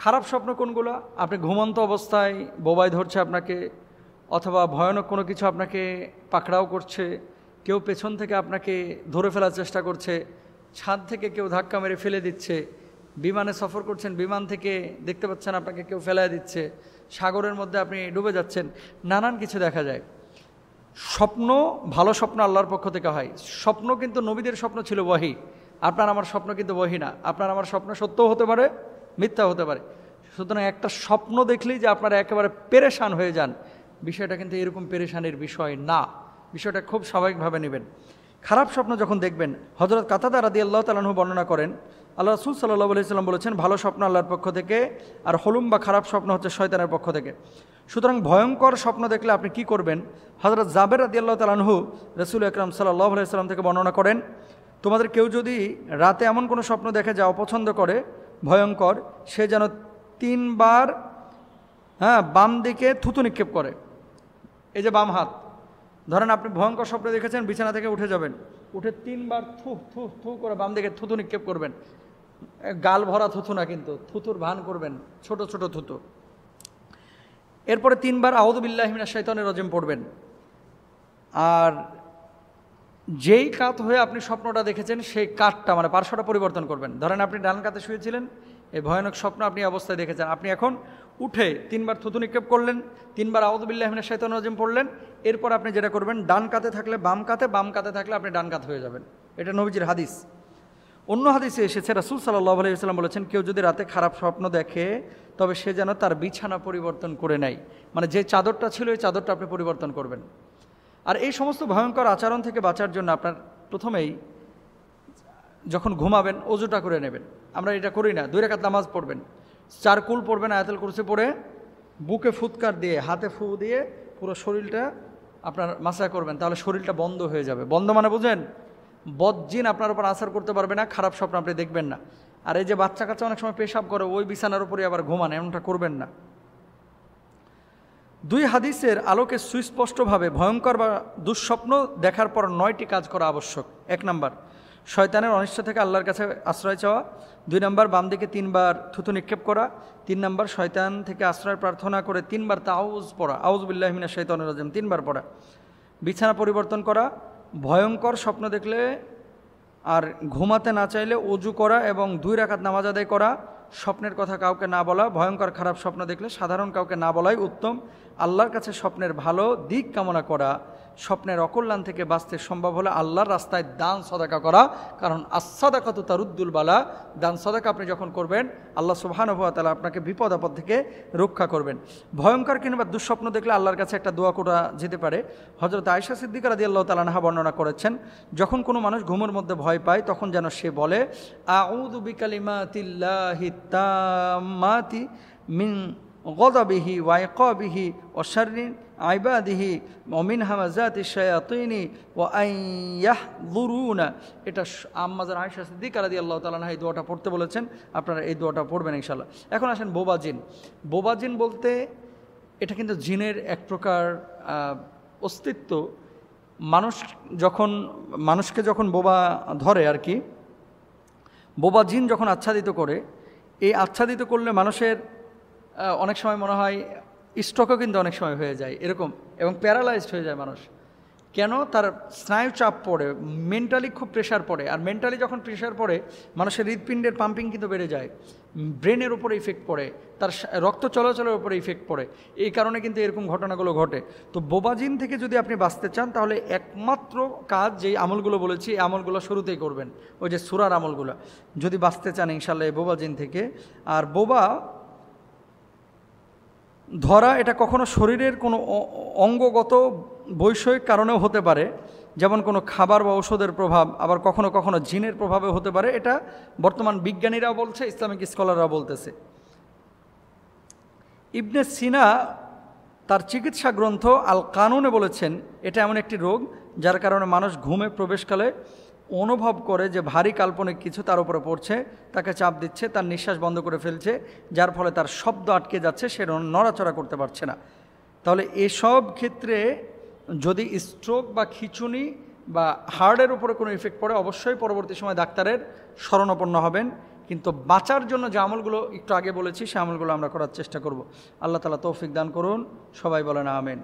খারাপ স্বপ্ন কোনগুলো? আপনি ঘুমন্ত অবস্থায় বোবায় ধরছে আপনাকে, অথবা ভয়ানক কোনো কিছু আপনাকে পাকড়াও করছে, কেউ পেছন থেকে আপনাকে ধরে ফেলার চেষ্টা করছে, ছাদ থেকে কেউ ধাক্কা মেরে ফেলে দিচ্ছে, বিমানে সফর করছেন, বিমান থেকে দেখতে পাচ্ছেন আপনাকে কেউ ফেলায় দিচ্ছে, সাগরের মধ্যে আপনি ডুবে যাচ্ছেন, নানান কিছু দেখা যায়। স্বপ্ন, ভালো স্বপ্ন আল্লাহর পক্ষ থেকে হয়। স্বপ্ন কিন্তু নবীদের স্বপ্ন ছিল ওয়াহি, আপনার আমার স্বপ্ন কিন্তু ওয়াহি না। আপনার আমার স্বপ্ন সত্যও হতে পারে, মিথ্যা হতে পারে। সুতরাং একটা স্বপ্ন দেখলেই যে আপনারা একেবারে পেরেশান হয়ে যান, বিষয়টা কিন্তু এরকম পেরেশানির বিষয় না। বিষয়টা খুব স্বাভাবিকভাবে নেবেন। খারাপ স্বপ্ন যখন দেখবেন, হযরত কাতাদা রাদিয়াল্লাহু তাআলা আনহু বর্ণনা করেন, আল্লাহ রাসূল সাল্লাল্লাহু আলাইহি ওয়াসাল্লাম বলেছেন, ভালো স্বপ্ন আল্লাহর পক্ষ থেকে, আর হলুম বা খারাপ স্বপ্ন হচ্ছে শয়তানের পক্ষ থেকে। সুতরাং ভয়ঙ্কর স্বপ্ন দেখলে আপনি কি করবেন? হযরত জাবের রাদিয়াল্লাহু তাআলা আনহু রাসূল আকরাম সাল্লাল্লাহু আলাইহি ওয়াসাল্লাম থেকে বর্ণনা করেন, তোমাদের কেউ যদি রাতে এমন কোনো স্বপ্ন দেখে যা অপছন্দ করে, ভয়ঙ্কর, সে যেন 3 বার বাম দিকে থুতু নিক্ষেপ করে। এই যে বাম হাত, ধরেন আপনি ভয়ঙ্কর স্বপ্ন দেখেছেন, বিছানা থেকে উঠে যাবেন, উঠে 3 বার থু থু থু করে বাম দিকে থুতু নিক্ষেপ করবেন। গাল ভরা থুতু না, কিন্তু থুতুর ভান করবেন, ছোট ছোট থুতু। এরপরে 3 বার আউযু বিল্লাহি মিনাশ শাইতানির রাজিম পড়বেন। আর যেই কাত হয়ে আপনি স্বপ্নটা দেখেছেন সেই কাতটা মানে পার্শ্বটা পরিবর্তন করবেন। ধরেন আপনি ডান কাতে শুয়েছিলেন, এই ভয়ানক স্বপ্ন আপনি অবস্থায় দেখেছেন, আপনি এখন উঠে 3 বার থুতু নিক্ষেপ করলেন, 3 বার আউযু বিল্লাহি মিনাশ শাইতানির রাজিম পড়লেন। এরপর আপনি যেটা করবেন, ডান কাতে থাকলে বাম কাতে, বাম কাতে থাকলে আপনি ডান কাত হয়ে যাবেন। এটা নবীজির হাদিস। অন্য হাদিসে এসেছে, রাসূল সাল্লাল্লাহু আলাইহি ওয়াসাল্লাম বলেছেন, কেউ যদি রাতে খারাপ স্বপ্ন দেখে তবে সে যেন তার বিছানা পরিবর্তন করে নেয়। মানে যে চাদরটা ছিল এই চাদরটা আপনি পরিবর্তন করবেন। আর এই সমস্ত ভয়ঙ্কর আচরণ থেকে বাঁচার জন্য আপনার প্রথমেই যখন ঘুমাবেন ওযুটা করে নেবেন। আমরা এটা করি না। 2 রাকাত নামাজ পড়বেন, 4 কুল পড়বেন, আয়াতুল কুরসি পড়ে বুকে ফুৎকার দিয়ে, হাতে ফু দিয়ে পুরো শরীরটা আপনার মাসা করবেন। তাহলে শরীরটা বন্ধ হয়ে যাবে। বন্ধ মানে বুঝেন, বদজিন আপনার উপর আসার করতে পারবে না, খারাপ স্বপ্ন আপনি দেখবেন না। আর এই যে বাচ্চা কাচ্চা অনেক সময় পেশাব করে, ওই বিছানার উপরে আবার ঘুমান, এমনটা করবেন না। 2 হাদিসের আলোকে সুস্পষ্টভাবে ভয়ঙ্কর বা দুঃস্বপ্ন দেখার পর 9টি কাজ করা আবশ্যক। 1 নাম্বার, শয়তানের অনিষ্ট থেকে আল্লাহর কাছে আশ্রয় চাওয়া। 2 নাম্বার, বাম দিকে 3 বার থুতু নিক্ষেপ করা। 3 নাম্বার, শয়তান থেকে আশ্রয় প্রার্থনা করে 3 বার তাউজ পড়া, আউযু বিল্লাহি মিনাশ শাইতানির রাজিম 3 বার পড়া। বিছানা পরিবর্তন করা, ভয়ঙ্কর স্বপ্ন দেখলে আর ঘুমাতে না চাইলে ওযু করা এবং 2 রাকাত নামাজ আদায় করা, স্বপ্নের কথা কাউকে না বলা, ভয়ঙ্কর খারাপ স্বপ্ন দেখলে সাধারণ কাউকে না বলাই উত্তম, আল্লাহর কাছে স্বপ্নের ভালো দিক কামনা করা, স্বপ্নের অকল্যাণ থেকে বাঁচতে সম্ভব হলে আল্লাহর রাস্তায় দান সদাকা করা, কারণ আস-সাদাকাতু তারুদ্দুল বালা, দান সদাকা আপনি যখন করবেন আল্লাহ সুবহানাহু ওয়া তাআলা আপনাকে বিপদ আপদ থেকে রক্ষা করবেন। ভয়ঙ্কর কিংবা দুঃস্বপ্ন দেখলে আল্লাহর কাছে একটা দোয়া করা যেতে পারে। হযরত আয়েশা সিদ্দিকা রাদিয়াল্লাহু তাআলা আনহা বর্ণনা করেছেন, যখন কোনো মানুষ ঘুমের মধ্যে ভয় পায় তখন যেন সে বলে, আউযু বিকালিমাতিল্লাহি তাম্মাতি মিন গযাবিহি ওয়া ইকাবিহি ওয়া শাররি ইবাদিহি ওয়া মিন হামাযাতিশ শায়াতিনি ওয়া আন ইয়াহযুরুনা। এটা আম্মা জান আয়েশা সিদ্দিকা রাদিয়াল্লাহু তাআলা আনহা এই দোয়াটা পড়তে বলেছেন। আপনারা এই দোয়াটা পড়বেন ইনশাআল্লাহ। এখন আসেন বোবা জিন। বোবা জিন বলতে এটা কিন্তু জিনের এক প্রকার অস্তিত্ব। মানুষকে যখন বোবা ধরে আর কি, বোবা জিন যখন আচ্ছাদিত করে, এই আচ্ছাদিত করলে মানুষের অনেক সময় মনে হয় স্ট্রোকও কিন্তু অনেক সময় হয়ে যায় এরকম, এবং প্যারালাইজড হয়ে যায় মানুষ। কেন? তার স্নায়ু চাপ পড়ে, মেন্টালি খুব প্রেশার পড়ে। আর মেন্টালি যখন প্রেশার পড়ে মানুষের হৃৎপিণ্ডের পাম্পিং কিন্তু বেড়ে যায়, ব্রেনের উপরে ইফেক্ট পড়ে, তার রক্ত চলাচলের উপরে ইফেক্ট পড়ে। এই কারণে কিন্তু এরকম ঘটনাগুলো ঘটে। তো বোবাজিন থেকে যদি আপনি বাঁচতে চান তাহলে একমাত্র কাজ, যেই আমলগুলো বলেছি এই আমলগুলো শুরুতেই করবেন, ওই যে সূরার আমলগুলো, যদি বাঁচতে চান ইনশাআল্লাহ এই বোবাজিন থেকে। আর বোবা ধরা এটা কখনো শরীরের কোনো অঙ্গগত বৈষয়িক কারণেও হতে পারে, যেমন কোনো খাবার বা ওষুধের প্রভাব, আবার কখনো কখনো জিনের প্রভাবে হতে পারে। এটা বর্তমান বিজ্ঞানীরাও বলছে, ইসলামিক স্কলাররাও বলতেছে। ইবনে সিনা তার চিকিৎসা গ্রন্থ আল কানুনে বলেছেন, এটা এমন একটি রোগ যার কারণে মানুষ ঘুমে প্রবেশকালে অনুভব করে যে ভারী কাল্পনিক কিছু তার উপরে পড়ছে, তাকে চাপ দিচ্ছে, তার নিঃশ্বাস বন্ধ করে ফেলছে, যার ফলে তার শব্দ আটকে যাচ্ছে, সে নড়াচড়া করতে পারছে না। তাহলে এসব ক্ষেত্রে যদি স্ট্রোক বা খিঁচুনি বা হার্টের উপরে কোনো ইফেক্ট পড়ে, অবশ্যই পরবর্তী সময় ডাক্তারের শরণাপন্ন হবেন। কিন্তু বাঁচার জন্য যে আমলগুলো একটু আগে বলেছি সে আমলগুলো আমরা করার চেষ্টা করব। আল্লাহ তাআলা তৌফিক দান করুন। সবাই বলেন আমিন।